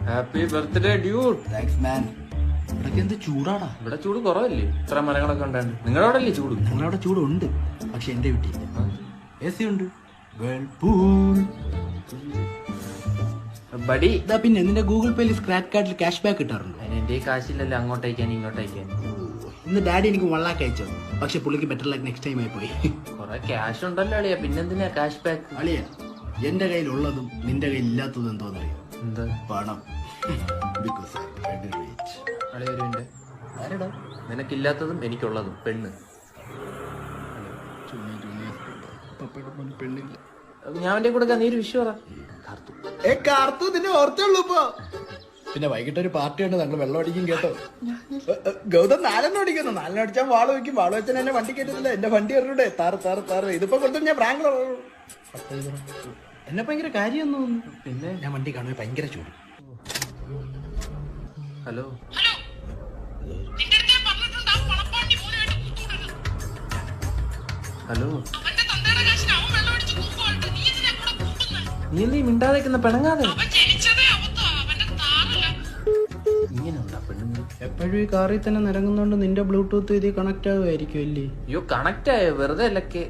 Happy birthday dude. Thanks man. ഇവിടൊക്കെ എന്ത് ചൂടാടാ. ഇവിടെ ചൂട് കുറവല്ലേ, ഇത്ര മരങ്ങളൊക്കെ ഉണ്ടാണ്ട്. നിങ്ങളുടെ അവിടെ അല്ലേ ചൂട്? ഞങ്ങളവിടെ ചൂടുണ്ട്, പക്ഷെ എന്റെ വീട്ടിൽ AC ഉണ്ട്. വേൾപൂൾ. ബഡി. ഇതാ പിന്നെ നിന്റെ ഗൂഗിൾ പേയിൽ സ്ക്രാച്ച് കാർഡിൽ ക്യാഷ് ബാക്ക് കിട്ടാറുണ്ടോ? എന്റെ കാശില്ലല്ലോ അങ്ങോട്ടയക്കാൻ ഇങ്ങോട്ടയക്കാൻ. ഇന്ന് ഡാഡി എനിക്ക് 1 lakh അയച്ചോ, പക്ഷെ പുള്ളിക്ക് ബെറ്റർ ലക്ക് നെക്സ്റ്റ് ടൈം ആയി പോയി. കൊറേ ക്യാഷ് ഉണ്ടല്ലോ അളിയാ, പിന്നെന്തിനാ ക്യാഷ് ബാക്ക്? അളിയ, എന്റെ കയ്യിലുള്ളതും നിന്റെ കയ്യിൽ ഇല്ലാത്തതും എന്തോന്നറിയോ? എന്താ? പണം. Because I'm very rich. അളിയ ഒരു മിനിറ്റ്. ആരെടാ? നിനക്കില്ലാത്തതും എനിക്കുള്ളതും പെണ്ണ്. പെണ്ണില്ല. ഞാൻ അവന്റെ കൂടെ നീ ഒരു വിഷയം പറ. പിന്നെ വൈകിട്ട് ഒരു പാർട്ടി ഉണ്ട്, ഞങ്ങൾ വെള്ളം അടിക്കും കേട്ടോ. ഗൗതം 4 അടിക്കുന്നു. 4 അടിച്ചാൽ വാള് വെക്കും. വാള് വെച്ചാൽ എന്നെ വണ്ടി കയറ്റത്തില്ല. എന്റെ വണ്ടി എറിഞ്ഞൂടെ? താറ് ഇതിപ്പോ കൊടുത്തു ഞാൻ പ്രാങ്ക്. എന്നെ ഭയങ്കര കാര്യമൊന്നും. പിന്നെ ഞാൻ വണ്ടി കാണുമ്പോൾ ഭയങ്കര ചൂട്. ഹലോ. ഹലോ. നീ നീ മിണ്ടാതെക്കുന്ന പിണങ്ങാതെ. ഇങ്ങനെയുണ്ടാ പെണ്ണുങ്ങൾ? എപ്പോഴും ഈ കാറിൽ തന്നെ നിരങ്ങുന്നോണ്ട് നിന്റെ ബ്ലൂടൂത്ത് ഇതിൽ കണക്ട് ആകുമായിരിക്കും അല്ലേ? അയ്യോ, കണക്ട് ആയോ? വെറുതെ അല്ലൊക്കെ.